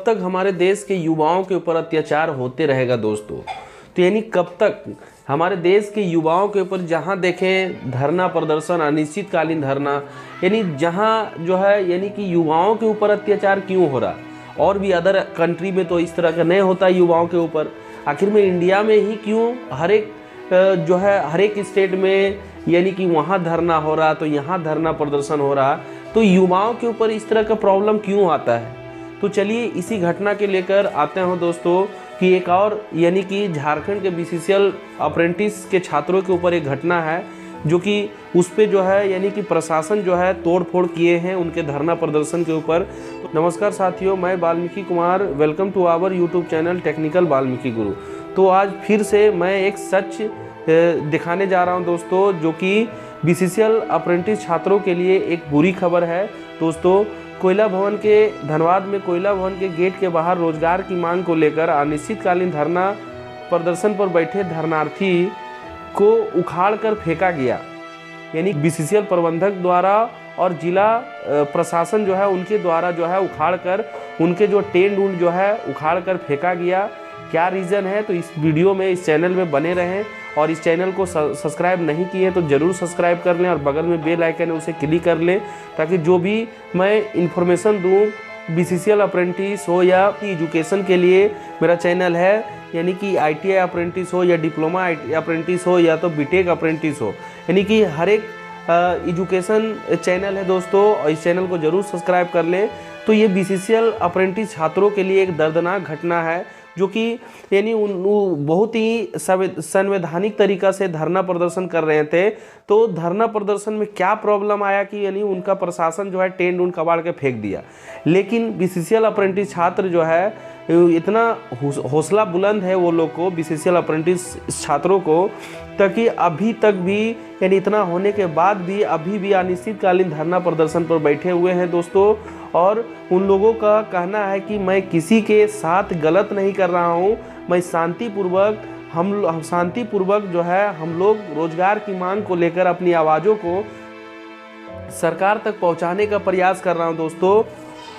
कब तक हमारे देश के युवाओं के ऊपर अत्याचार होते रहेगा दोस्तों। तो यानी कब तक हमारे देश के युवाओं के ऊपर जहाँ देखें धरना प्रदर्शन, अनिश्चितकालीन धरना, यानी जहाँ जो है यानी कि युवाओं के ऊपर अत्याचार क्यों हो रहा। और भी अदर कंट्री में तो इस तरह का नहीं होता युवाओं के ऊपर, आखिर में इंडिया में ही क्यों हर एक जो है हर एक स्टेट में यानी कि वहाँ धरना हो रहा तो यहाँ धरना प्रदर्शन हो रहा, तो युवाओं के ऊपर इस तरह का प्रॉब्लम क्यों आता है। तो चलिए इसी घटना के लेकर आते हैं दोस्तों कि एक और यानी कि झारखंड के बीसीसीएल अप्रेंटिस के छात्रों के ऊपर एक घटना है जो कि उस पर जो है यानी कि प्रशासन जो है तोड़ फोड़ किए हैं उनके धरना प्रदर्शन के ऊपर। तो नमस्कार साथियों, मैं Valmiki Kumar, welcome to our YouTube channel technical Valmiki Guru. तो आज फिर से मैं एक सच दिखाने जा रहा हूं दोस्तों, जो कि बीसीसीएल अप्रेंटिस छात्रों के लिए एक बुरी खबर है दोस्तों। कोयला भवन के धनबाद में कोयला भवन के गेट के बाहर रोजगार की मांग को लेकर अनिश्चितकालीन धरना प्रदर्शन पर बैठे धरनार्थी को उखाड़ कर फेंका गया। यानी बीसीसीएल प्रबंधक द्वारा और जिला प्रशासन जो है उनके द्वारा जो है उखाड़ कर उनके जो टेंट उंट जो है उखाड़ कर फेंका गया। क्या रीज़न है तो इस वीडियो में इस चैनल में बने रहें, और इस चैनल को सब्सक्राइब नहीं किए तो ज़रूर सब्सक्राइब कर लें और बगल में बेल आइकन है उसे क्लिक कर लें, ताकि जो भी मैं इन्फॉर्मेशन दूँ बीसीसीएल अप्रेंटिस हो या एजुकेशन के लिए मेरा चैनल है, यानी कि आईटीआई अप्रेंटिस हो या डिप्लोमा अप्रेंटिस हो या तो बीटेक अप्रेंटिस हो, यानी कि हर एक एजुकेशन चैनल है दोस्तों, और इस चैनल को ज़रूर सब्सक्राइब कर लें। तो ये बीसीसीएल अप्रेंटिस छात्रों के लिए एक दर्दनाक घटना है, जो कि यानी बहुत ही संवैधानिक तरीक़ा से धरना प्रदर्शन कर रहे थे। तो धरना प्रदर्शन में क्या प्रॉब्लम आया कि यानी उनका प्रशासन जो है टेंट उंट कबाड़ के फेंक दिया। लेकिन बीसीसीएल अप्रेंटिस छात्र जो है इतना हौसला बुलंद है वो लोग को, बीसीसीएल अप्रेंटिस छात्रों को, ताकि अभी तक भी यानी इतना होने के बाद भी अभी भी अनिश्चितकालीन धरना प्रदर्शन पर बैठे हुए हैं दोस्तों। और उन लोगों का कहना है कि मैं किसी के साथ गलत नहीं कर रहा हूं, मैं शांतिपूर्वक हम शांतिपूर्वक जो है हम लोग रोजगार की मांग को लेकर अपनी आवाज़ों को सरकार तक पहुंचाने का प्रयास कर रहा हूं दोस्तों,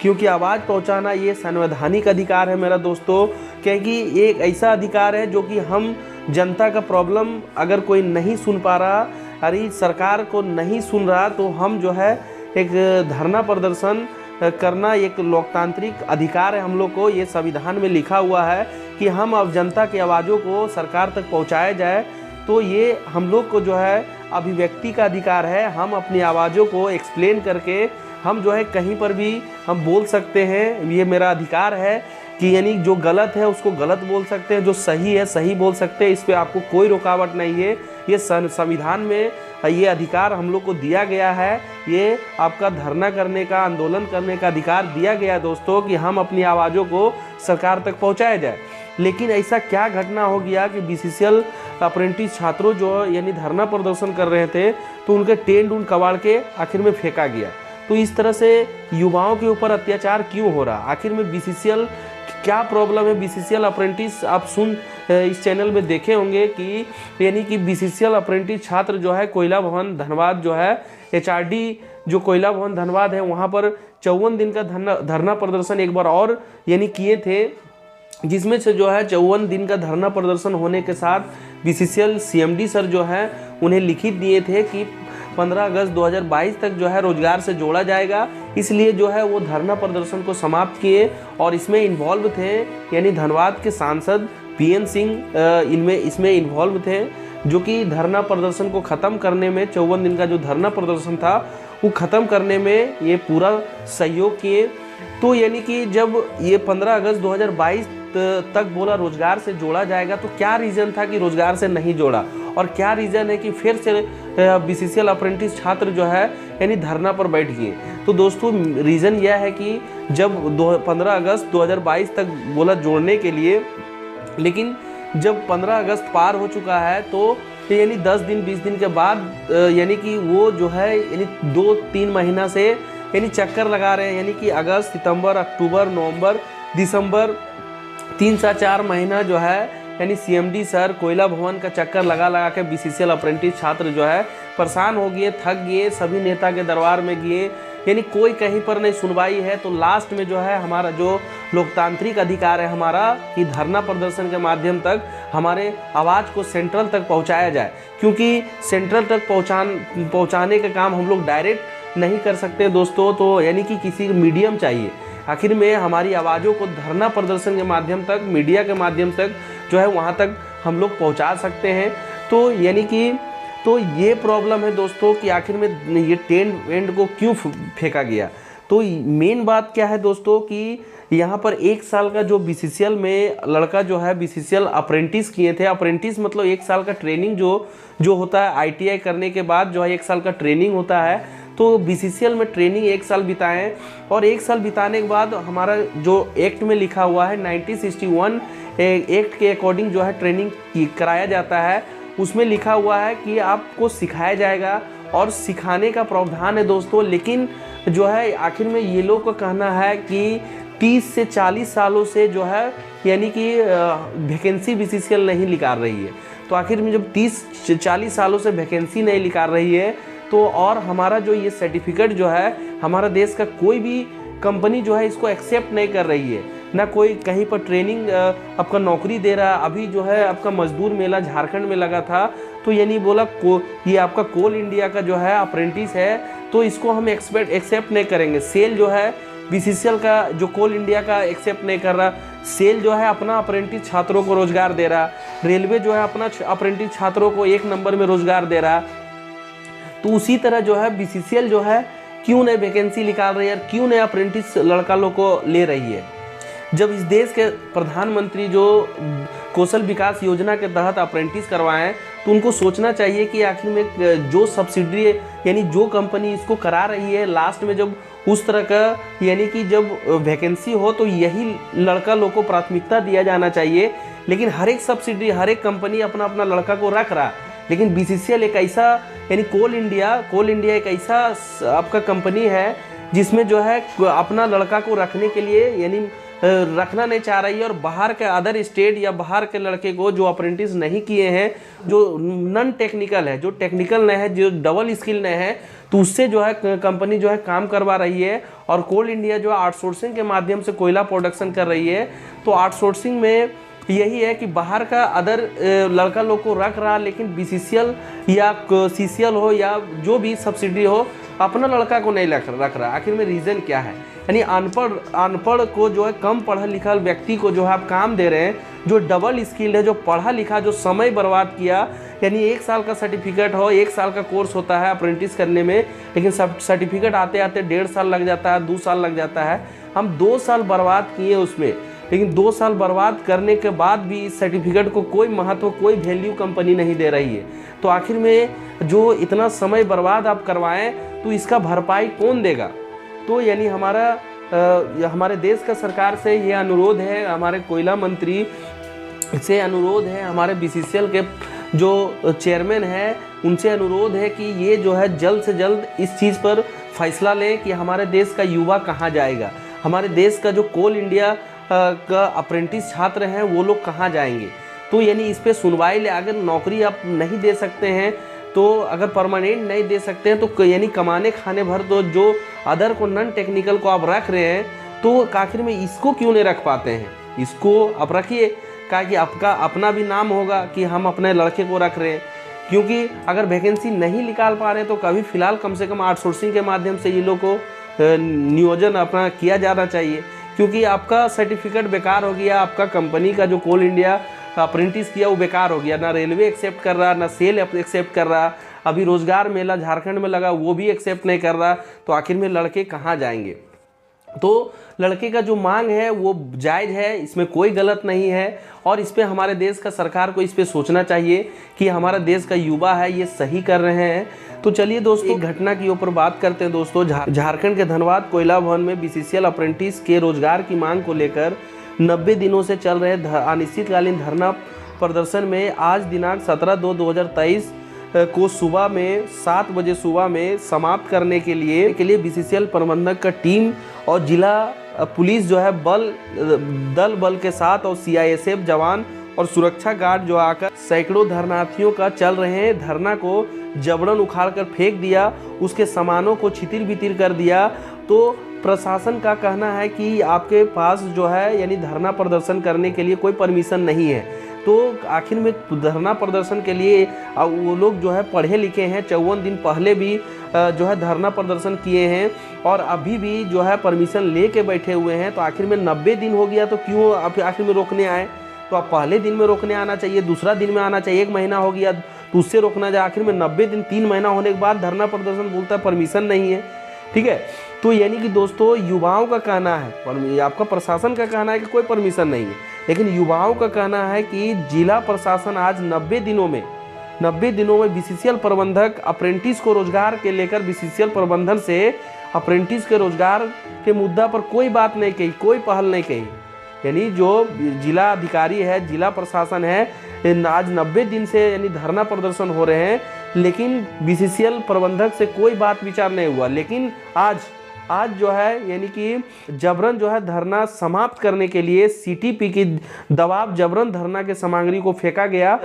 क्योंकि आवाज़ पहुंचाना ये संवैधानिक अधिकार है मेरा दोस्तों। क्योंकि ये एक ऐसा अधिकार है जो कि हम जनता का प्रॉब्लम अगर कोई नहीं सुन पा रहा, अरे सरकार को नहीं सुन रहा, तो हम जो है एक धरना प्रदर्शन करना एक लोकतांत्रिक अधिकार है हम लोग को। ये संविधान में लिखा हुआ है कि हम अब जनता की आवाज़ों को सरकार तक पहुंचाया जाए। तो ये हम लोग को जो है अभिव्यक्ति का अधिकार है, हम अपनी आवाज़ों को एक्सप्लेन करके हम जो है कहीं पर भी हम बोल सकते हैं। ये मेरा अधिकार है कि यानी जो गलत है उसको गलत बोल सकते हैं, जो सही है सही बोल सकते हैं, इस पर आपको कोई रुकावट नहीं है। ये संविधान में ये अधिकार हम लोग को दिया गया है। ये आपका धरना करने का, आंदोलन करने का अधिकार दिया गया दोस्तों, कि हम अपनी आवाज़ों को सरकार तक पहुंचाया जाए। लेकिन ऐसा क्या घटना हो गया कि बीसीसीएल अप्रेंटिस छात्रों जो यानी धरना प्रदर्शन कर रहे थे तो उनके टेंट उंट कबाड़ के आखिर में फेंका गया। तो इस तरह से युवाओं के ऊपर अत्याचार क्यों हो रहा, आखिर में बीसीसीएल क्या प्रॉब्लम है। बीसीसीएल अप्रेंटिस आप इस चैनल में देखे होंगे कि यानी कि बीसीसीएल अप्रेंटिस छात्र जो है कोयला भवन धनबाद जो है एचआरडी जो कोयला भवन धनबाद है वहाँ पर 54 दिन का धरना प्रदर्शन एक बार और यानी किए थे, जिसमें से जो है 54 दिन का धरना प्रदर्शन होने के साथ बीसीसीएल सीएमडी सर जो है उन्हें लिखित दिए थे कि 15 अगस्त 2022 तक जो है रोजगार से जोड़ा जाएगा। इसलिए जो है वो धरना प्रदर्शन को समाप्त किए, और इसमें इन्वॉल्व थे यानी धनबाद के सांसद पीएन सिंह इसमें इन्वॉल्व थे, जो कि धरना प्रदर्शन को ख़त्म करने में 54 दिन का जो धरना प्रदर्शन था वो ख़त्म करने में ये पूरा सहयोग किए। तो यानी कि जब ये 15 अगस्त 2022 तक बोला रोजगार से जोड़ा जाएगा, तो क्या रीज़न था कि रोजगार से नहीं जोड़ा, और क्या रीज़न है कि फिर से बीसीसीएल अप्रेंटिस छात्र जो है यानी धरना पर बैठ गए। तो दोस्तों रीज़न यह है कि जब 15 अगस्त 2022 तक बोला जोड़ने के लिए, लेकिन जब 15 अगस्त पार हो चुका है तो यानी 10 दिन 20 दिन के बाद यानी कि वो जो है यानी 2-3 महीना से यानी चक्कर लगा रहे हैं, यानी कि अगस्त, सितंबर, अक्टूबर, नवंबर, दिसंबर 3 से 4 महीना जो है यानी सीएमडी सर कोयला भवन का चक्कर लगा लगा के बीसीसीएल अप्रेंटिस छात्र जो है परेशान हो गए, थक गए, सभी नेता के दरबार में गए, यानी कोई कहीं पर नहीं सुनवाई है। तो लास्ट में जो है हमारा जो लोकतांत्रिक अधिकार है हमारा कि धरना प्रदर्शन के माध्यम तक हमारे आवाज़ को सेंट्रल तक पहुंचाया जाए, क्योंकि सेंट्रल तक पहुंचाने का काम हम लोग डायरेक्ट नहीं कर सकते दोस्तों, तो यानी कि किसी मीडियम चाहिए। आखिर में हमारी आवाज़ों को धरना प्रदर्शन के माध्यम तक, मीडिया के माध्यम तक जो है वहाँ तक हम लोग पहुँचा सकते हैं। तो यानी कि तो ये प्रॉब्लम है दोस्तों कि आखिर में ये टेंट वेंट को क्यों फेंका गया। तो मेन बात क्या है दोस्तों कि यहाँ पर 1 साल का जो बीसीसीएल में लड़का जो है बीसीसीएल अप्रेंटिस किए थे, अप्रेंटिस मतलब 1 साल का ट्रेनिंग जो होता है, आईटीआई करने के बाद जो है 1 साल का ट्रेनिंग होता है। तो बीसीसीएल में ट्रेनिंग 1 साल बिताएं और 1 साल बिताने के बाद हमारा जो एक्ट में लिखा हुआ है 1961 एक्ट के अकॉर्डिंग जो है ट्रेनिंग कराया जाता है। उसमें लिखा हुआ है कि आपको सिखाया जाएगा और सिखाने का प्रावधान है दोस्तों। लेकिन जो है आखिर में ये लोग का कहना है कि 30 से 40 सालों से जो है यानी कि वैकेंसी बीसीसीएल नहीं निकाल रही है। तो आखिर में जब 30 से 40 सालों से वैकेंसी नहीं निकाल रही है तो और हमारा जो ये सर्टिफिकेट जो है हमारा देश का कोई भी कंपनी जो है इसको एक्सेप्ट नहीं कर रही है, ना कोई कहीं पर ट्रेनिंग आपका नौकरी दे रहा। अभी जो है आपका मजदूर मेला झारखंड में लगा था, तो यानी बोला ये आपका कोल इंडिया का जो है अप्रेंटिस है तो इसको हम एक्सेप्ट नहीं करेंगे। सेल जो है बीसीसीएल का जो कोल इंडिया का एक्सेप्ट नहीं कर रहा, सेल जो है अपना अप्रेंटिस छात्रों को रोजगार दे रहा, रेलवे जो है अपना अप्रेंटिस छात्रों को 1 नंबर में रोजगार दे रहा। तो उसी तरह जो है बीसीसीएल जो है क्यों नहीं वैकेंसी निकाल रही है, क्यों नहीं अप्रेंटिस लड़का लोग को ले रही है। जब इस देश के प्रधानमंत्री जो कौशल विकास योजना के तहत अप्रेंटिस करवाएं तो उनको सोचना चाहिए कि आखिर में जो सब्सिडी यानी जो कंपनी इसको करा रही है लास्ट में जब उस तरह का यानी कि जब वैकेंसी हो तो यही लड़का लोग को प्राथमिकता दिया जाना चाहिए। लेकिन हर एक सब्सिडी हर एक कंपनी अपना अपना लड़का को रख रहा, लेकिन बीसीसीएल एक ऐसा यानी कोल इंडिया एक ऐसा आपका कंपनी है जिसमें जो है अपना लड़का को रखने के लिए यानी रखना नहीं चाह रही है। और बाहर के अदर स्टेट या बाहर के लड़के को जो अप्रेंटिस नहीं किए हैं, जो नॉन टेक्निकल है, जो टेक्निकल नहीं है, जो डबल स्किल नहीं है, तो उससे जो है कंपनी जो है काम करवा रही है। और कोल इंडिया जो आउटसोर्सिंग के माध्यम से कोयला प्रोडक्शन कर रही है। तो आउटसोर्सिंग में यही है कि बाहर का अदर लड़का लोग को रख रहा, लेकिन बीसीसीएल या सीसीएल हो या जो भी सब्सिडी हो अपना लड़का को नहीं रख रहा। आखिर में रीज़न क्या है? यानी अनपढ़ को जो है कम पढ़ा लिखा व्यक्ति को जो है आप काम दे रहे हैं, जो डबल स्किल है, जो पढ़ा लिखा, जो समय बर्बाद किया, यानी 1 साल का सर्टिफिकेट हो, 1 साल का कोर्स होता है अप्रेंटिस करने में, लेकिन सर्टिफिकेट आते आते 1.5 साल लग जाता है, 2 साल लग जाता है। हम 2 साल बर्बाद किए उसमें, लेकिन 2 साल बर्बाद करने के बाद भी इस सर्टिफिकेट को कोई महत्व, कोई वैल्यू कंपनी नहीं दे रही है। तो आखिर में जो इतना समय बर्बाद आप करवाएं तो इसका भरपाई कौन देगा? तो यानी हमारे देश का सरकार से ये अनुरोध है, हमारे कोयला मंत्री से अनुरोध है, हमारे बीसीसीएल के जो चेयरमैन हैं उनसे अनुरोध है कि ये जो है जल्द से जल्द इस चीज़ पर फैसला लें कि हमारे देश का युवा कहाँ जाएगा, हमारे देश का जो कोल इंडिया का अप्रेंटिस छात्र हैं वो लोग कहाँ जाएंगे। तो यानी इस पर सुनवाई ले, अगर नौकरी आप नहीं दे सकते हैं तो अगर परमानेंट नहीं दे सकते हैं तो यानी कमाने खाने भर तो जो अदर को नॉन टेक्निकल को आप रख रहे हैं तो आखिर में इसको क्यों नहीं रख पाते हैं? इसको आप रखिए, क्या कि आपका अपना भी नाम होगा कि हम अपने लड़के को रख रहे हैं। क्योंकि अगर वैकेंसी नहीं निकाल पा रहे हैं तो कभी फ़िलहाल कम से कम आउटसोर्सिंग के माध्यम से ये लोग को नियोजन अपना किया जाना चाहिए। क्योंकि आपका सर्टिफिकेट बेकार हो गया, आपका कंपनी का जो कोल इंडिया अप्रेंटिस किया वो बेकार हो गया, ना रेलवे एक्सेप्ट कर रहा, ना सेल एक्सेप्ट कर रहा, अभी रोजगार मेला झारखंड में लगा वो भी एक्सेप्ट नहीं कर रहा। तो आखिर में लड़के कहाँ जाएंगे? तो लड़के का जो मांग है वो जायज़ है, इसमें कोई गलत नहीं है। और इस पर हमारे देश का सरकार को इस पर सोचना चाहिए कि हमारा देश का युवा है ये सही कर रहे हैं। तो चलिए दोस्तों, एक घटना के ऊपर बात करते हैं दोस्तों। झारखंड के धनबाद कोयला भवन में बीसीसीएल अप्रेंटिस के रोजगार की मांग को लेकर 90 दिनों से चल रहे अनिश्चितकालीन धरना प्रदर्शन में आज दिनांक 17/2/2023 को सुबह में 7 बजे सुबह में समाप्त करने के लिए बीसीसीएल प्रबंधक का टीम और जिला पुलिस जो है दल बल के साथ और सीआईएसएफ जवान और सुरक्षा गार्ड जो आकर सैकड़ों धरनार्थियों का चल रहे धरना को जबरन उखाड़ कर फेंक दिया, उसके सामानों को छितिर बितिर कर दिया। तो प्रशासन का कहना है कि आपके पास जो है यानी धरना प्रदर्शन करने के लिए कोई परमिशन नहीं है। तो आखिर में धरना प्रदर्शन के लिए वो लोग जो है पढ़े लिखे हैं, 54 दिन पहले भी जो है धरना प्रदर्शन किए हैं और अभी भी जो है परमिशन ले के बैठे हुए हैं। तो आखिर में 90 दिन हो गया तो क्यों आखिर में रोकने आए? तो आप पहले दिन में रोकने आना चाहिए, दूसरा दिन में आना चाहिए। 1 महीना हो गया तो उससे रोकना जाए, आखिर में 90 दिन 3 महीना होने के बाद धरना प्रदर्शन बोलता है परमिशन नहीं है। ठीक है, तो यानी कि दोस्तों युवाओं का कहना है, आपका प्रशासन का कहना है कि कोई परमिशन नहीं है, लेकिन युवाओं का कहना है कि जिला प्रशासन आज 90 दिनों में बीसीसीएल प्रबंधक अप्रेंटिस को रोजगार के लेकर बीसीसीएल प्रबंधन से अप्रेंटिस के रोजगार के मुद्दा पर कोई बात नहीं कही, कोई पहल नहीं कही। यानी जो जिला अधिकारी है, जिला प्रशासन है, आज 90 दिन से यानी धरना प्रदर्शन हो रहे हैं, लेकिन बीसीसीएल प्रबंधक से कोई बात विचार नहीं हुआ। लेकिन आज जो है यानी कि जबरन जो है धरना समाप्त करने के लिए सीटीपी की दबाव जबरन धरना के सामग्री को फेंका गया,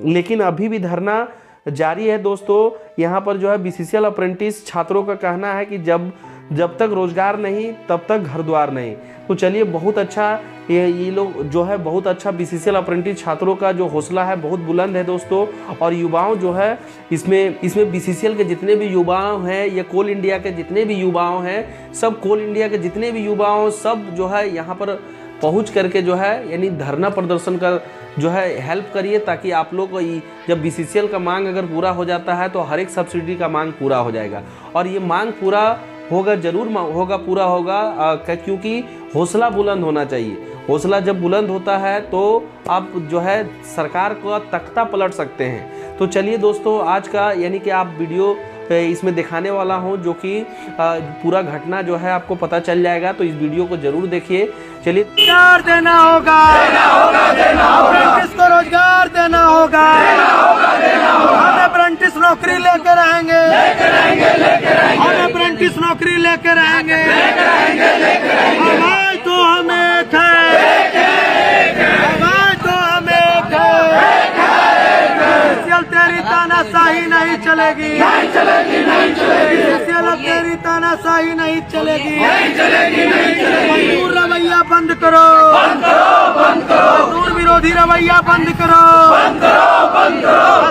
लेकिन अभी भी धरना जारी है दोस्तों। यहाँ पर जो है बीसीसीएल अप्रेंटिस छात्रों का कहना है कि जब तक रोजगार नहीं तब तक घर द्वार नहीं। तो चलिए, बहुत अच्छा ये लोग जो है बहुत अच्छा बीसीसीएल अप्रेंटिस छात्रों का जो हौसला है बहुत बुलंद है दोस्तों। और युवाओं जो है इसमें बीसीसीएल के जितने भी युवाओं हैं या कोल इंडिया के जितने भी युवाओं हैं, सब कोल इंडिया के जितने भी युवाओं सब जो है यहाँ पर पहुँच करके जो है यानी धरना प्रदर्शन का जो है हेल्प करिए, ताकि आप लोग को जब बीसीसीएल का मांग अगर पूरा हो जाता है तो हर एक सब्सिडी का मांग पूरा हो जाएगा। और ये मांग पूरा होगा, जरूर होगा, पूरा होगा, क्योंकि हौसला बुलंद होना चाहिए। हौसला जब बुलंद होता है तो आप जो है सरकार का तख्ता पलट सकते हैं। तो चलिए दोस्तों, आज का यानी कि आप वीडियो इसमें दिखाने वाला हूं, जो कि पूरा घटना जो है आपको पता चल जाएगा। तो इस वीडियो को जरूर देखिए। चलिए, रोजगार देना होगा, अप्रेंटिस को रोजगार देना होगा, हम अप्रेंटिस नौकरी लेकर रहेंगे, हम अप्रेंटिस नौकरी लेकर रहेंगे। आवाज तो हम एक है, आवाज तो हम एक है। तेरी तानाशाही नहीं चलेगी, तेरी तानाशाही नहीं चलेगी। मजदूर रवैया बंद करो, मजदूर विरोधी रवैया बंद करो।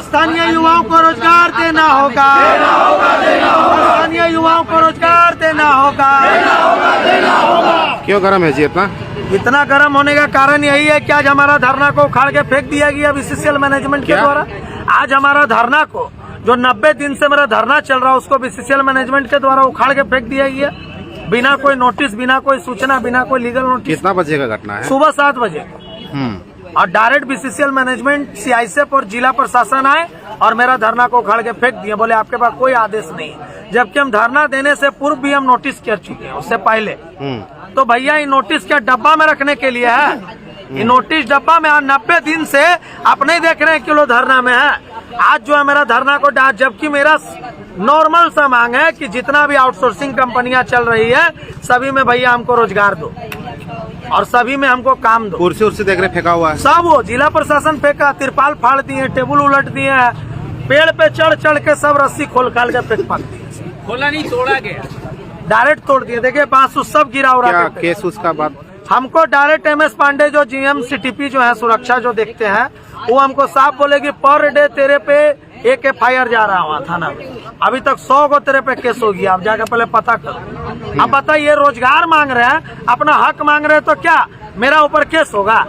स्थानीय युवाओं को रोजगार देना होगा, स्थानीय युवाओं को रोजगार देना होगा। क्यों गरम है जी इतना गर्म होने का कारण यही है कि आज हमारा धरना को उखाड़ के फेंक दिया गया बीसीसीएल मैनेजमेंट के द्वारा। आज हमारा धरना को, जो 90 दिन से मेरा धरना चल रहा है, उसको बीसीसीएल मैनेजमेंट के द्वारा उखाड़ के फेंक दिया गया, बिना कोई नोटिस, बिना कोई सूचना, बिना कोई लीगल नोटिस। कितना बजे का घटना है? सुबह 7 बजे। और डायरेक्ट बीसीसीएल मैनेजमेंट, सीआईएसएफ और जिला प्रशासन आए और मेरा धरना को उखाड़ के फेंक दिया। बोले आपके पास कोई आदेश नहीं है, जबकि हम धरना देने से पूर्व भी हम नोटिस कर चुके हैं उससे पहले। तो भैया ये नोटिस क्या डब्बा में रखने के लिए है? ये नोटिस डब्बा में 90 दिन से आप नहीं देख रहे हैं किलो धरना में है। आज जो है मेरा धरना को जबकि मेरा नॉर्मल सा मांग है कि जितना भी आउटसोर्सिंग कंपनियां चल रही है सभी में भैया हमको रोजगार दो और सभी में हमको काम दो। कुर्सी उर्सी देख रहे फेंका हुआ है सब, वो जिला प्रशासन फेंका, तिरपाल फाड़ दिए, टेबल उलट दिए, पेड़ पे चढ़ के सब रस्सी खोल खाल के फेंक पाते, खोला नहीं, तोड़ा गया, डायरेक्ट तोड़ दिए। देखिए बांस सब गिरा हो रहा है। केस उसका बात हमको डायरेक्ट एमएस पांडे जो जीएम सीटीपी जो है सुरक्षा जो देखते हैं, वो हमको साफ बोले कि पर डे तेरे पे एक FIR जा रहा वहाँ थाना में, अभी तक 100 को तेरे पे केस हो गया। अब जाकर पहले पता करो। अब बताइए, रोजगार मांग रहे हैं, अपना हक मांग रहे हैं, तो क्या मेरा ऊपर केस होगा?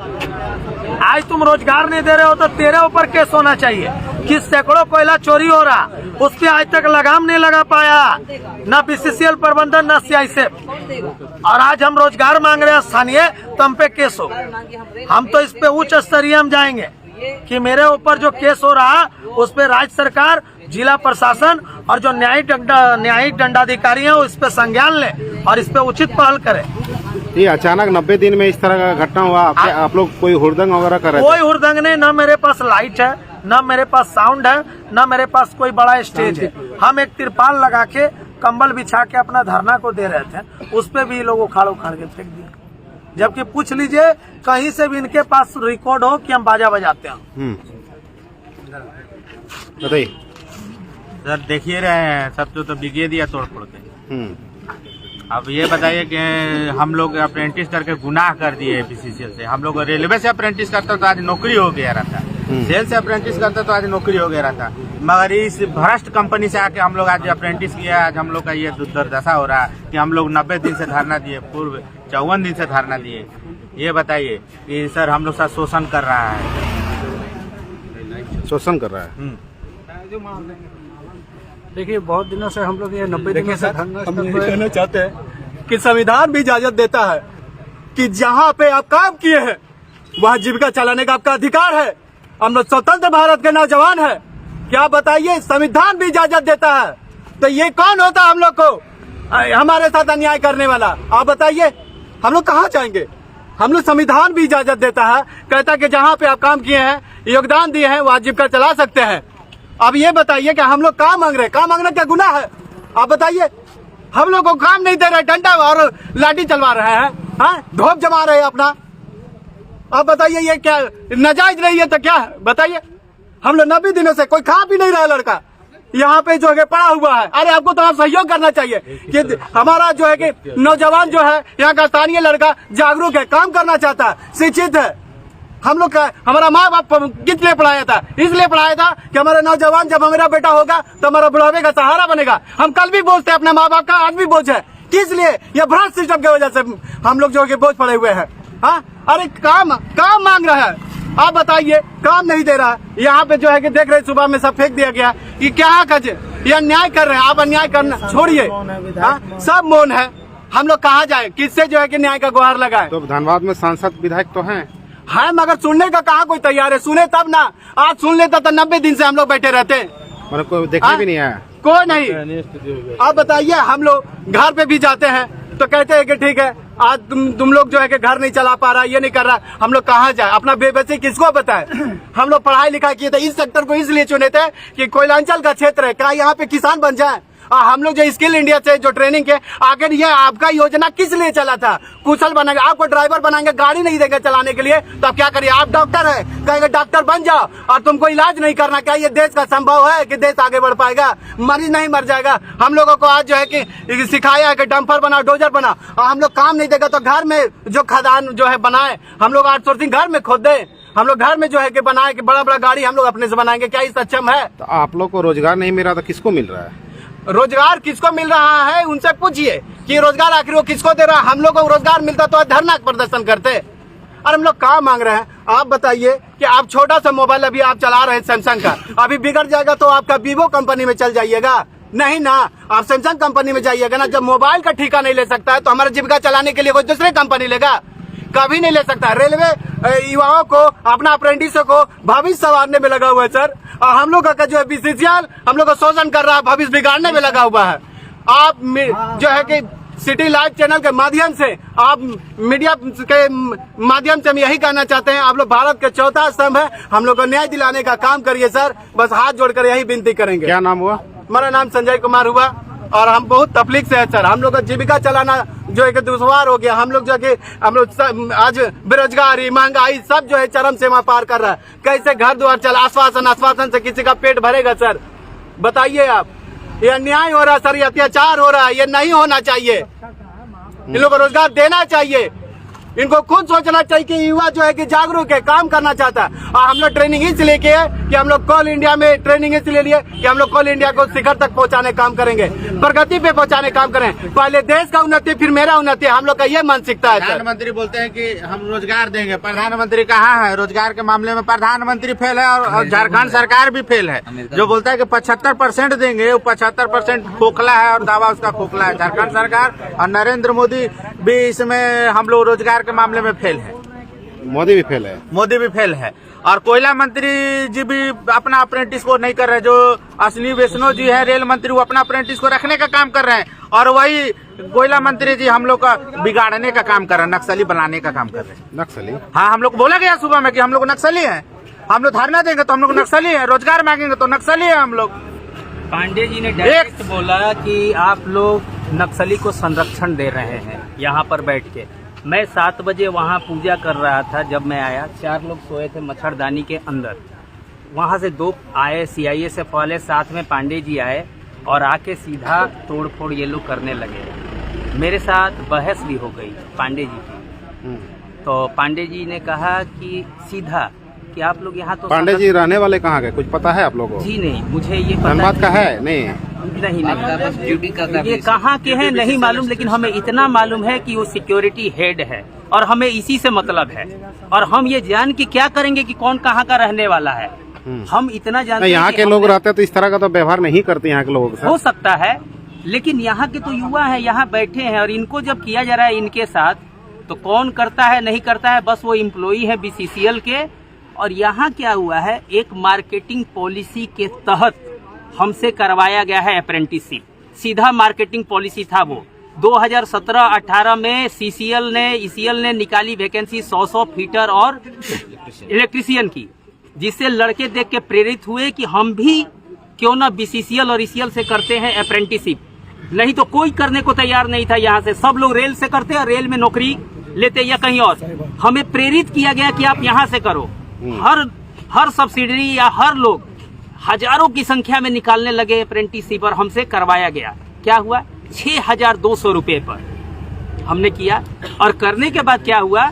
आज तुम रोजगार नहीं दे रहे हो तो तेरे ऊपर केस होना चाहिए। कि सैकड़ों कोयला चोरी हो रहा, उस पर आज तक लगाम नहीं लगा पाया, न बीसीसीएल प्रबंधन न सीआईएसएफ। और आज हम रोजगार मांग रहे हैं स्थानीय, तो हम पे केस हो। हम तो इस पे उच्च स्तरीय हम जाएंगे कि मेरे ऊपर जो केस हो रहा उस पे राज्य सरकार, जिला प्रशासन और जो न्यायिक दंडाधिकारी है इस पे संज्ञान ले और इस पे उचित पहल करे। ये अचानक 90 दिन में इस तरह का घटना हुआ, आप लोग कोई हुड़दंग वगैरह कर रहे थे? कोई हुड़दंग नहीं, न मेरे पास लाइट है, न मेरे पास साउंड है, न मेरे पास कोई बड़ा स्टेज है। हम एक तिरपाल लगा के, कंबल बिछा के अपना धरना को दे रहे थे, उस पे भी लोग उखाड़ के फेंक दिए। जबकि पूछ लीजिए कहीं से भी इनके पास रिकॉर्ड हो कि हम बाजा बजाते हैं। बताइए सर देखिए रहे हैं सब तो बिगे दिया तोड़ फोड़ के। अब ये बताइए कि हम लोग अप्रेंटिस करके गुनाह कर दिए बीसीसीएल से। हम लोग रेलवे से अप्रेंटिस करता तो आज नौकरी हो गया रहता, सेल से अप्रेंटिस करता तो आज नौकरी हो गया रहता, मगर इस भ्रष्ट कंपनी से आके हम लोग आज अप्रेंटिस किया। आज हम लोग का ये दुर्दशा हो रहा है कि हम लोग 90 दिन से धरना दिए, पूर्व 54 दिन से धरना दिए। ये बताइए कि सर हम लोग साथ शोषण कर रहा है, शोषण कर रहा है। देखिए बहुत दिनों से हम लोग ये 90 दिनों से हम ये कहना चाहते हैं कि संविधान भी इजाजत देता है कि जहाँ पे आप काम किए हैं वहाँ जीविका चलाने का आपका अधिकार है। हम लोग स्वतंत्र भारत के नौजवान है, क्या बताइए संविधान भी इजाजत देता है, तो ये कौन होता हम लोग को हमारे साथ अन्याय करने वाला? आप बताइए हम लोग कहाँ जाएंगे? हम लोग संविधान भी इजाजत देता है, कहता है कि जहाँ पे आप काम किए हैं, योगदान दिए हैं, वहाँ जीविका चला सकते हैं। अब ये बताइए कि हम लोग काम मांग रहे हैं, काम मांगना क्या गुनाह है? आप बताइए, हम लोग को काम नहीं दे रहे, डंडा और लाठी चलवा रहे हैं, हाँ धोप जमा रहे हैं अपना। आप बताइए ये क्या नाजायज नहीं है तो क्या है बताइए? हम लोग 90 दिनों से कोई खा भी नहीं रहा लड़का यहाँ पे जो है पड़ा हुआ है। अरे आपको तो आप सहयोग करना चाहिए कि हमारा जो है कि नौजवान जो है यहाँ का स्थानीय लड़का जागरूक है, काम करना चाहता है, शिक्षित है। हम लोग का हमारा माँ बाप किस लिए पढ़ाया था? इसलिए पढ़ाया था कि हमारा नौजवान जब हमारा बेटा होगा तो हमारा बुढ़ापे का सहारा बनेगा। हम कल भी बोझ थे अपने माँ बाप का, आज भी बोझ है। किस लिए? ये भ्रष्ट सिस्टम की वजह से हम लोग जो है बोझ पड़े हुए हैं। हाँ अरे काम मांग रहा है, आप बताइए काम नहीं दे रहा। यहाँ पे जो है कि देख रहे सुबह में सब फेंक दिया गया कि क्या कज ये अन्याय कर रहे हैं। आप अन्याय करना छोड़िए, सब मौन है। हम लोग कहाँ जाए, किससे जो है कि न्याय का गुहार लगाए? तो धनबाद में सांसद विधायक तो हैं, है मगर सुनने का कहाँ कोई तैयार है? सुने तब ना, आज सुन लेता तो 90 दिन से हम लोग बैठे रहते। मतलब कोई देखने भी नहीं आया, कोई नहीं। आप बताइए, हम लोग घर पे भी जाते हैं तो कहते हैं कि ठीक है आज तुम लोग जो है कि घर नहीं चला पा रहा, ये नहीं कर रहा। हम लोग कहाँ जाए? अपना बेबसी किसको बताए? हम लोग पढ़ाई लिखाई किए थे, इस सेक्टर को इसलिए चुने थे कि कोयलांचल का क्षेत्र है, क्या यहाँ पे किसान बन जाए। हम लोग जो स्किल इंडिया से जो ट्रेनिंग के, आखिर ये आपका योजना किस लिए चला था? कुशल बनाएंगे, आपको ड्राइवर बनाएंगे, गाड़ी नहीं देंगे चलाने के लिए, तो आप क्या करिए? आप डॉक्टर है, कहेंगे डॉक्टर बन जाओ और तुमको इलाज नहीं करना। क्या ये देश का संभव है कि देश आगे बढ़ पाएगा? मरीज नहीं मर जाएगा। हम लोगों को आज जो है कि सिखाया है कि डंपर बनाओ, डोजर बनाओ, और हम लोग काम नहीं देगा तो घर में जो खदान जो है बनाए, हम लोग आउटसोर्सिंग घर में खोद दे, हम लोग घर में जो है कि बनाए कि बड़ा बड़ा गाड़ी हम लोग अपने से बनाएंगे। क्या ये सक्षम है? तो आप लोग को रोजगार नहीं मिल रहा तो किसको मिल रहा है? रोजगार किसको मिल रहा है उनसे पूछिए कि रोजगार आखिर वो किसको दे रहा है। हम लोग को रोजगार मिलता तो धरना प्रदर्शन करते। और हम लोग काम मांग रहे हैं। आप बताइए कि आप छोटा सा मोबाइल अभी आप चला रहे हैं सैमसंग का, अभी बिगड़ जाएगा तो आपका वीवो कंपनी में चल जाइएगा? नहीं ना, आप सैमसंग कंपनी में जाइएगा ना। जब मोबाइल का ठेका नहीं ले सकता है तो हमारा जीविका चलाने के लिए कोई दूसरी कंपनी लेगा? कभी नहीं ले सकता। रेलवे युवाओं को, अपना अप्रेंटिसों को भविष्य संवारने में लगा हुआ है सर, और हम लोग का जो है बीसीसीएल हम लोग को शोषण कर रहा है, भविष्य बिगाड़ने में लगा हुआ है। आप जो है कि सिटी लाइव चैनल के माध्यम से, आप मीडिया के माध्यम से हम यही कहना चाहते हैं, आप लोग भारत के चौथा स्तंभ है, हम लोग को न्याय दिलाने का काम करिए सर, बस हाथ जोड़कर यही विनती करेंगे। क्या नाम हुआ? हमारा नाम संजय कुमार हुआ और हम बहुत तकलीफ से है सर। हम लोग का जीविका चलाना जो है कि दुश्वार हो गया। हम लोग जो कि हम लोग आज बेरोजगारी, महंगाई सब जो है चरम सीमा पार कर रहा है। कैसे घर द्वार चल, आश्वासन से किसी का पेट भरेगा सर? बताइए आप, ये अन्याय हो रहा है सर, ये अत्याचार हो रहा है, ये नहीं होना चाहिए। इन लोगों को रोजगार देना चाहिए। इनको खुद सोचना चाहिए कि युवा जो है कि जागरूक है, काम करना चाहता है। और हम लोग ट्रेनिंग इसलिए किए कि हम लोग कोल इंडिया में ट्रेनिंग इसलिए लिए कि हम लोग कोल इंडिया को शिखर तक पहुंचाने काम करेंगे, प्रगति पे पहुंचाने काम करें। पहले देश का उन्नति फिर मेरा उन्नति, हम लोग का ये मानसिकता है। प्रधानमंत्री बोलते हैं कि हम रोजगार देंगे, प्रधानमंत्री कहाँ है? रोजगार के मामले में प्रधानमंत्री फेल है और झारखंड सरकार भी फेल है। जो बोलता है कि 75% देंगे, वो 75% खोखला है और दावा उसका खोखला है। झारखंड सरकार और नरेंद्र मोदी भी इसमें हम लोग रोजगार के मामले में फेल है। मोदी भी फेल है, मोदी भी फेल है। और कोयला मंत्री जी भी अपना अप्रेंटिस को नहीं कर रहे। जो अश्विनी वैष्णव जी है रेल मंत्री, वो अपना अप्रेंटिस को रखने का काम कर रहे हैं, और वही कोयला मंत्री जी हम लोग का बिगाड़ने का काम कर रहे हैं, नक्सली बनाने का काम कर रहे हैं। नक्सली? हाँ, हम लोग बोला गया सुबह में कि हम लोग नक्सली हैं। हम लोग धरना देंगे तो हम लोग नक्सली हैं, रोजगार मांगेंगे तो नक्सली हैं हम लोग। पांडे जी ने डायरेक्ट बोला कि आप लोग नक्सली को संरक्षण दे रहे हैं यहाँ पर बैठ के। मैं 7 बजे वहाँ पूजा कर रहा था। जब मैं आया 4 लोग सोए थे मच्छरदानी के अंदर। वहाँ से 2 आए CISF वाले, साथ में पांडे जी आए और आके सीधा तोड़ फोड़ ये लोग करने लगे। मेरे साथ बहस भी हो गई पांडे जी की। तो पांडे जी ने कहा कि सीधा कि आप लोग यहाँ तो पांडे जी रहने वाले कहाँ के कुछ पता है आप लोगों को? जी नहीं, मुझे ये पता धनबाद का है? नहीं ये कहाँ के हैं नहीं मालूम, लेकिन हमें इतना मालूम है कि वो सिक्योरिटी हेड है और हमें इसी से मतलब है। और हम ये जान के क्या करेंगे कि कौन कहाँ का रहने वाला है, हम इतना जानते हैं। यहाँ के लोग रहते हैं तो इस तरह का तो व्यवहार नहीं करते यहाँ के लोगों के साथ। हो सकता है, लेकिन यहाँ के तो युवा हैं, यहाँ बैठे हैं और इनको जब किया जा रहा है इनके साथ, तो कौन करता है नहीं करता है, बस वो एम्प्लॉई है BCCL के। और यहाँ क्या हुआ है, एक मार्केटिंग पॉलिसी के तहत हमसे करवाया गया है अप्रेंटिसशिप। सीधा मार्केटिंग पॉलिसी था वो। 2017-18 में ECL ने निकाली वैकेंसी 100 फीटर और इलेक्ट्रीशियन की, जिससे लड़के देख के प्रेरित हुए कि हम भी क्यों ना BCCL और ECL से करते हैं अप्रेंटिसशिप। नहीं तो कोई करने को तैयार नहीं था। यहाँ से सब लोग रेल से करते हैं, रेल में नौकरी लेते या कहीं और। हमें प्रेरित किया गया कि आप यहाँ से करो। हर सब्सिडरी या हर लोग हजारों की संख्या में निकालने लगे अप्रेंटिसशिप और हमसे करवाया गया। क्या हुआ, 6,200 रुपए पर हमने किया। और करने के बाद क्या हुआ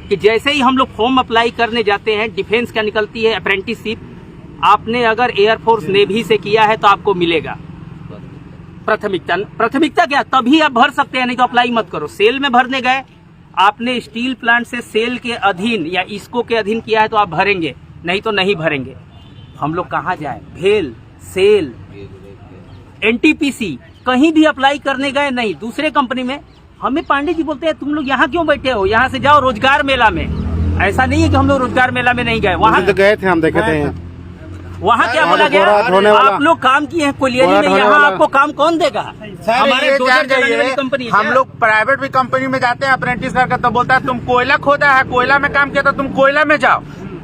कि जैसे ही हम लोग फॉर्म अप्लाई करने जाते हैं, डिफेंस क्या निकलती है अप्रेंटिसशिप, आपने अगर एयरफोर्स नेवी से किया है तो आपको मिलेगा प्राथमिकता क्या, तभी आप भर सकते हैं, नहीं तो अप्लाई मत करो। सेल में भरने गए, आपने स्टील प्लांट से सेल के अधीन या इसको के अधीन किया है तो आप भरेंगे, नहीं तो नहीं भरेंगे। हम लोग कहाँ जाए, भेल, सेल, NTPC कहीं भी अप्लाई करने गए नहीं। दूसरे कंपनी में हमें पांडे जी बोलते हैं तुम लोग यहाँ क्यों बैठे हो, यहाँ से जाओ रोजगार मेला में। ऐसा नहीं है कि हम लोग रोजगार मेला में नहीं गए, वहाँ गए थे, हम देखे थे। वहाँ क्या बोला गया, आप लोग काम किए हैं कोलियरी में, यहाँ आपको काम कौन देगा। हमारे कंपनी, हम लोग प्राइवेट भी कंपनी में जाते हैं अप्रेंटिस करके, तो बोलता है तुम कोयला खोदा है, कोयला में काम किया तो तुम कोयला में जाओ,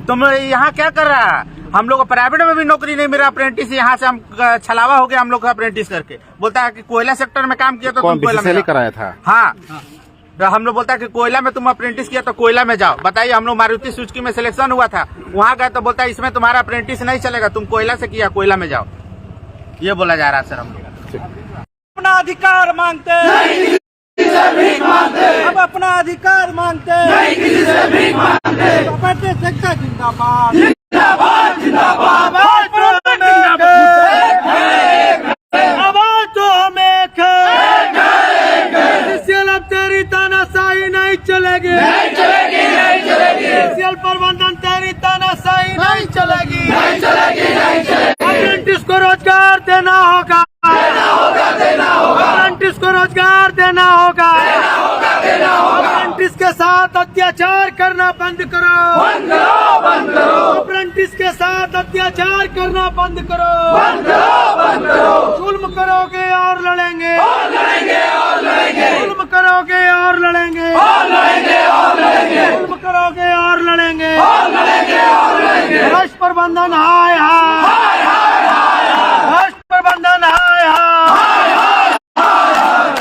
तुम यहाँ क्या कर रहा है। हम लोग को प्राइवेट में भी नौकरी नहीं मिला, अप्रेंटिस यहाँ से हम छलावा हो गया हम लोग अप्रेंटिस करके। बोलता है कि कोयला सेक्टर में काम किया तो तुम कोयला में कराया था। हाँ, हम लोग बोलता है कि कोयला में तुम अप्रेंटिस किया तो कोयला में जाओ। बताइए, हम लोग मारुति सुजुकी में सिलेक्शन हुआ था, वहाँ गए तो बोलता है इसमें तुम्हारा अप्रेंटिस नहीं चलेगा, तुम कोयला से किया कोयला में जाओ। ये बोला जा रहा है सर। हम लोग अपना अधिकार मांगते अब अपना अधिकार मांगते जिंदाबाद जिंदाबाद जिंदाबाद। आवाज तो हमें अब तेरी तानाशाही नहीं चलेगी, नहीं चलेगी, नहीं चलेगी। प्रबंधन तेरी तानाशाही नहीं चलेगी, नहीं चलेगी, नहीं चलेगी। अप्रेंटिस को रोजगार देना होगा, देना होगा, देना होगा। अप्रेंटिस को रोजगार देना होगा, देना होगा, देना होगा। अप्रेंटिस के साथ अत्याचार करना बंद करो, बंद करो, बंद करो। अप्रेंटिस के साथ अत्याचार करना बंद करो, बंद करो, बंद करो। जुल्म करोगे और लड़ेंगे, और लड़ेंगे, और लड़ेंगे। जुल्म करोगे और लड़ेंगे, और लड़ेंगे, और लड़ेंगे। जुल्म करोगे और लड़ेंगे, और लड़ेंगे, और लड़ेंगे। भ्रष्ट प्रबंधन हाय हाय, हाय हाय हाय। भ्रष्ट प्रबंधन हाय हाय,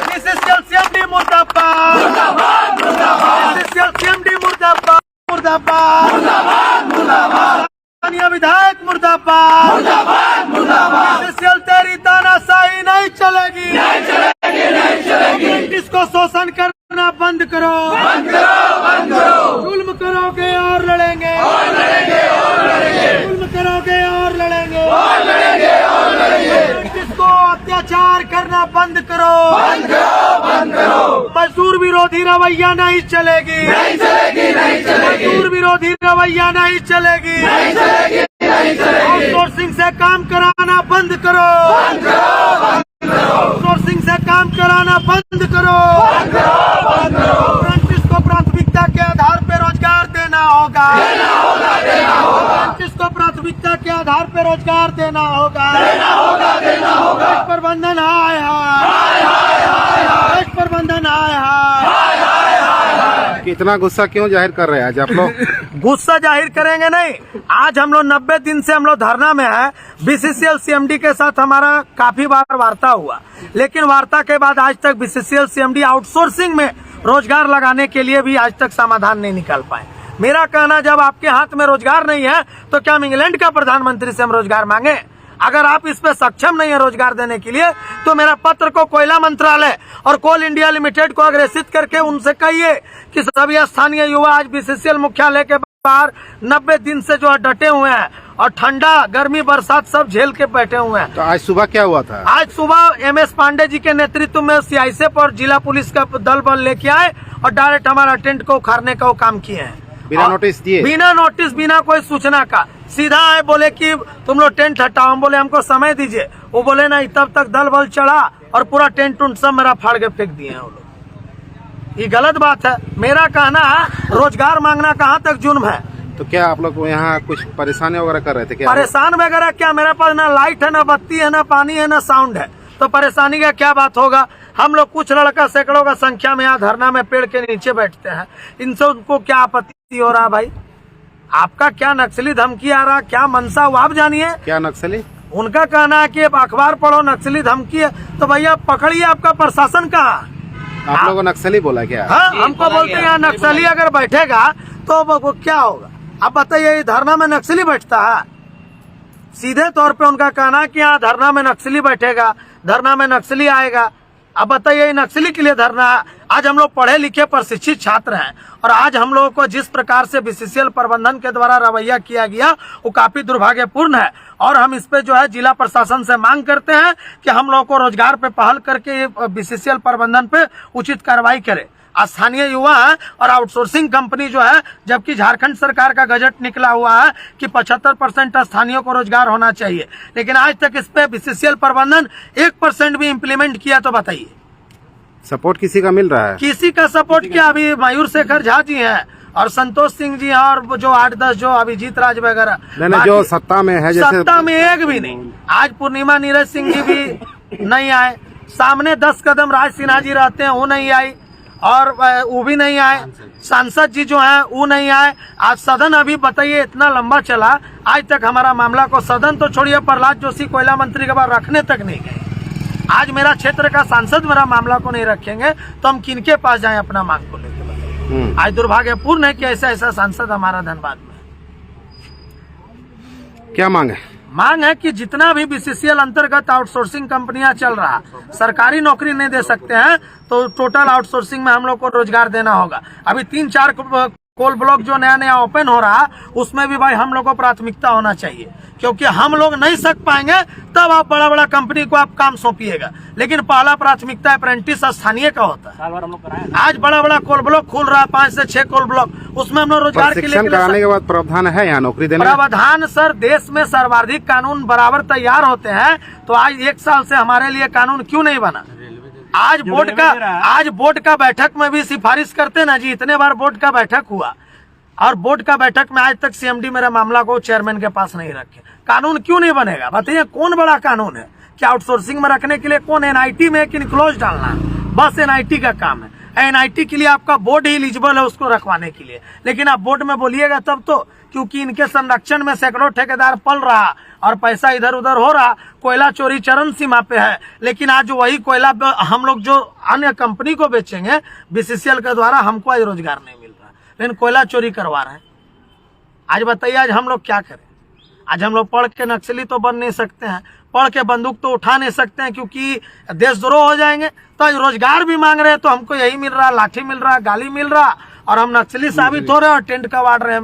BCCL CMD मुर्दाबाद, मुर्दाबाद, मुर्दाबाद। BCCL CMD मुर्दाबाद, मुर्दाबाद, मुर्दाबाद, मुर्दाबाद। स्थानीय विधायक मुर्दाबाद, मुर्दाबाद, मुर्दाबाद। BCCL तेरी तानाशाही नहीं चलेगी, नहीं चलेगी, नहीं चलेगी। अप्रेंटिस को शोषण करना बंद करो, बंद करो, बंद करो। जुल्म करोगे और लड़ेंगे, और लड़ेंगे, और लड़ेंगे। जुल्म करोगे और लड़ेंगे, और लड़ेंगे, और लड़ेंगे। अप्रेंटिस को अत्याचार करना बंद करो, बंद करो, बंद करो। मजदूर विरोधी रवैया नहीं चलेगी, नहीं चलेगी, नहीं चलेगी। मजदूर विरोधी रवैया नहीं चलेगी, नहीं चलेगी, नहीं चलेगी। आउटसोर्सिंग से काम कराना बंद करो, बंद करो, बंद करो। आउटसोर्सिंग से काम कराना बंद करो, बंद करो, बंद करो। अप्रेंटिस को प्राथमिकता के आधार पर रोजगार देना होगा, देना होगा, देना होगा। अप्रेंटिस को प्राथमिकता के आधार पर रोजगार देना होगा, देना होगा, देना होगा। प्रबंधन हाय हाय, हाय हाय हाय। प्रबंधन हाय हाय, हाय हाय हाय। कितना गुस्सा क्यों जाहिर कर रहे हैं आज आप लोग? गुस्सा जाहिर करेंगे नहीं। आज हम लोग 90 दिन से हम लोग धरना में है। BCCL CMD के साथ हमारा काफी बार वार्ता हुआ, लेकिन वार्ता के बाद आज तक BCCL CMD आउटसोर्सिंग में रोजगार लगाने के लिए भी आज तक समाधान नहीं निकाल पाए। मेरा कहना, जब आपके हाथ में रोजगार नहीं है तो क्या हम इंग्लैंड का प्रधानमंत्री से हम रोजगार मांगे? अगर आप इस पे सक्षम नहीं है रोजगार देने के लिए, तो मेरा पत्र को कोयला मंत्रालय और कोल इंडिया लिमिटेड को अग्रेसित करके उनसे कहिए कि सभी स्थानीय युवा आज बीसीसीएल मुख्यालय के बाहर 90 दिन से जो डटे हुए हैं और ठंडा गर्मी बरसात सब झेल के बैठे हुए हैं। तो आज सुबह क्या हुआ था? आज सुबह एमएस पांडे जी के नेतृत्व में सीआईएसएफ और जिला पुलिस का दल बल लेके आए और डायरेक्ट हमारा टेंट को उखाड़ने का वो काम किए हैं। बिना नोटिस दिए? बिना नोटिस, बिना कोई सूचना का सीधा आए, बोले कि तुम लोग टेंट हटाओ। हम बोले हमको समय दीजिए। वो बोले नहीं, तब तक दल बल चढ़ा और पूरा टेंट उंट सब मेरा फाड़ के फेंक दिए हैं वो लोग। ये गलत बात है। मेरा कहना है, रोजगार मांगना कहाँ तक जुर्म है? तो क्या आप लोग यहाँ कुछ परेशानी वगैरह कर रहे थे क्या? परेशान वगैरह क्या, मेरे पास ना लाइट है, ना बत्ती है, ना पानी है, ना साउंड है, तो परेशानी का क्या बात होगा? हम लोग कुछ लड़का सैकड़ों का संख्या में यहाँ धरना में पेड़ के नीचे बैठते हैं, इनसे उनको क्या आपत्ति हो रहा? भाई आपका क्या नक्सली धमकी आ रहा, क्या मनसा वो आप जानिए। क्या नक्सली? उनका कहना है कि अखबार पढ़ो, नक्सली धमकी है, तो भैया पकड़िए, आपका प्रशासन कहाँ? आप लोगों को नक्सली बोला क्या? हाँ, हमको बोलते हैं नक्सली अगर बैठेगा तो वो क्या होगा? आप बताइए, धरना में नक्सली बैठता है? सीधे तौर पे उनका कहना है कि यहाँ धरना में नक्सली बैठेगा, धरना में नक्सली आएगा। अब बताइए, नक्सली के लिए धरना है? आज हम लोग पढ़े लिखे प्रशिक्षित छात्र हैं और आज हम लोगों को जिस प्रकार से बीसीसीएल प्रबंधन के द्वारा रवैया किया गया वो काफी दुर्भाग्यपूर्ण है और हम इस पे जो है जिला प्रशासन से मांग करते हैं कि हम लोगों को रोजगार पे पहल करके बीसीसीएल प्रबंधन पे उचित कार्रवाई करे। स्थानीय युवा है और आउटसोर्सिंग कंपनी जो है, जबकि झारखंड सरकार का गजट निकला हुआ है कि 75% स्थानीय को रोजगार होना चाहिए, लेकिन आज तक इस पे बीसीसीएल प्रबंधन 1% भी इम्प्लीमेंट किया। तो बताइए, सपोर्ट किसी का मिल रहा है? किसी का सपोर्ट क्या? अभी मयूर शेखर झा जी हैं और संतोष सिंह जी हैं और जो 8-10 जो अभिजीत राज वगैरह, नहीं, जो सत्ता में है, जैसे सत्ता में एक भी नहीं। आज पूर्णिमा नीरज सिंह जी भी नहीं आए, सामने 10 कदम राज सिन्हा जी रहते हैं, वो नहीं आई और वो भी नहीं आए। सांसद जी जो हैं वो नहीं आए। आज सदन अभी बताइए इतना लंबा चला, आज तक हमारा मामला को, सदन तो छोड़िए, प्रहलाद जोशी कोयला मंत्री के बाद रखने तक नहीं गए। आज मेरा क्षेत्र का सांसद मेरा मामला को नहीं रखेंगे तो हम किनके पास जाएं अपना मांग को लेकर? आज दुर्भाग्यपूर्ण है कि ऐसा सांसद हमारा धनबाद में। क्या मांग है? मांग है कि जितना भी बीसीसीएल अंतर्गत आउटसोर्सिंग कंपनियां चल रहा, सरकारी नौकरी नहीं दे सकते हैं तो टोटल आउटसोर्सिंग में हम लोग को रोजगार देना होगा। अभी 3-4 कोल ब्लॉक जो नया नया ओपन हो रहा, उसमें भी भाई हम लोग को प्राथमिकता होना चाहिए, क्योंकि हम लोग नहीं सक पाएंगे तब आप बड़ा बड़ा कंपनी को आप काम सौंपिएगा, लेकिन पहला प्राथमिकता अप्रेंटिस स्थानीय का होता है। आज बड़ा बड़ा कोल ब्लॉक खुल रहा है, 5 से 6 कोल ब्लॉक, उसमें हम लोग रोजगार के लिए कराने के बाद प्रावधान है यहाँ नौकरी देने? प्रावधान सर, देश में सर्वाधिक कानून बराबर तैयार होते हैं, तो आज 1 साल से हमारे लिए कानून क्यों नहीं बना? आज बोर्ड का बैठक में भी सिफारिश करते ना जी, इतने बार बोर्ड का बैठक हुआ और बोर्ड का बैठक में आज तक सीएमडी मेरा मामला को चेयरमैन के पास नहीं रखे। कानून क्यों नहीं बनेगा? बताइए, कौन बड़ा कानून है? क्या आउटसोर्सिंग में रखने के लिए कौन एनआईटी में एक इनक्लोज डालना है? बस एनआईटी का काम है। एनआईटी के लिए आपका बोर्ड ही एलिजिबल है उसको रखवाने के लिए, लेकिन आप बोर्ड में बोलिएगा तब तो, क्योंकि इनके संरक्षण में सैकड़ों ठेकेदार पल रहा और पैसा इधर उधर हो रहा, कोयला चोरी चरम सीमा पे है। लेकिन आज वही कोयला हम लोग जो अन्य कंपनी को बेचेंगे बीसीसीएल के द्वारा, हमको आज रोजगार नहीं मिल रहा, लेकिन कोयला चोरी करवा रहे हैं। आज बताइए, आज हम लोग क्या करें? आज हम लोग पढ़ के नक्सली तो बन नहीं सकते हैं, पढ़ के बंदूक तो उठा नहीं सकते हैं, क्योंकि देशद्रोह हो जाएंगे। तो आज रोजगार भी मांग रहे हैं तो हमको यही मिल रहा, लाठी मिल रहा, गाली मिल रहा और हम नक्सली साबित हो रहे हैं और टेंट का वाड़ रहे हैं।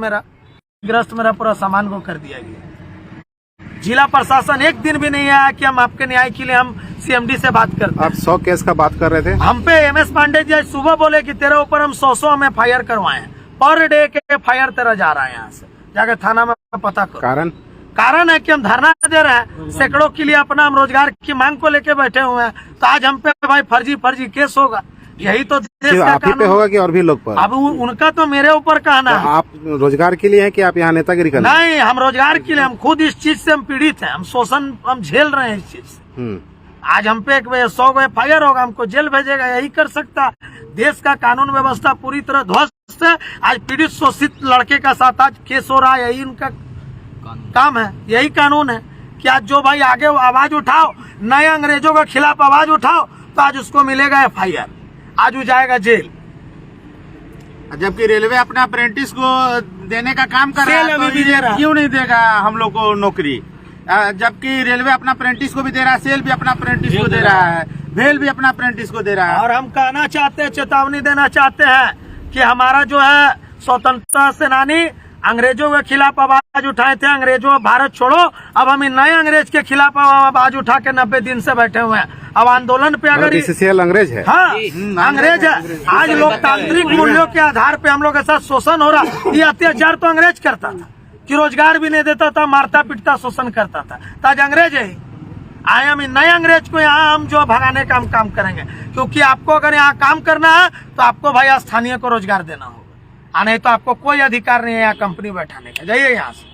मेरा पूरा सामान को कर दिया गया। जिला प्रशासन एक दिन भी नहीं आया कि हम आपके न्याय के लिए हम सीएमडी से बात करते। आप 100 केस का बात कर रहे थे? हम पे एमएस पांडे जी आज सुबह बोले कि तेरे ऊपर हम 100 में FIR करवाए हैं, पर डे के FIR तेरा जा रहा है, यहाँ से जाकर थाना में पता करो। कारण है कि हम धरना दे रहे हैं, सैकड़ों के लिए अपना हम रोजगार की मांग को लेके बैठे हुए हैं, तो आज हम पे भाई फर्जी केस होगा। यही तो देश का आप ही पे होगा कि और भी लोग पर? अब उनका तो मेरे ऊपर कहना है। आप रोजगार के लिए हैं कि आप यहाँ नेतागिरी कर? नहीं, हम रोजगार के लिए, हम खुद इस चीज से हम पीड़ित हैं, हम शोषण हम झेल रहे हैं इस चीज से। आज हम पे 100 FIR होगा, हमको जेल भेजेगा, यही कर सकता। देश का कानून व्यवस्था पूरी तरह ध्वस्त है। आज पीड़ित शोषित लड़के का साथ आज केस हो रहा है, यही उनका काम है, यही कानून है कि आज जो भाई आगे आवाज उठाओ, नए अंग्रेजों के खिलाफ आवाज उठाओ, तो आज उसको मिलेगा FIR, आज वो जाएगा जेल। जबकि रेलवे अपने अप्रेंटिस को देने का काम कर रहा सेल है, अभी तो भी दे ये रहा है। क्यों नहीं देगा हम लोग को नौकरी? जबकि रेलवे अपना अप्रेंटिस को भी दे रहा है, सेल भी अपना अप्रेंटिस को दे रहा है, भेल भी अपना अप्रेंटिस को दे रहा है। और हम कहना चाहते हैं, चेतावनी देना चाहते हैं कि हमारा जो है स्वतंत्रता सेनानी अंग्रेजों के खिलाफ आवाज उठाए थे, अंग्रेजों भारत छोड़ो, अब हम इन नए अंग्रेज के खिलाफ आवाज उठा के 90 दिन से बैठे हुए हैं। अब आंदोलन पे अगर बीसीसीएल अंग्रेज है। हाँ अंग्रेज है। आज लोकतांत्रिक मूल्यों के आधार पे हम लोग के साथ शोषण हो रहा। ये अत्याचार तो अंग्रेज करता था कि रोजगार भी नहीं देता था, मारता पीटता शोषण करता था। तो आज अंग्रेज है। आए हम इन नए अंग्रेज को यहाँ हम जो भगाने का हम काम करेंगे, क्योंकि आपको अगर यहाँ काम करना है तो आपको भाई स्थानीय को रोजगार देना होगा, नहीं तो आपको कोई अधिकार नहीं है यहाँ कंपनी बैठाने का। जाइए यहाँ से।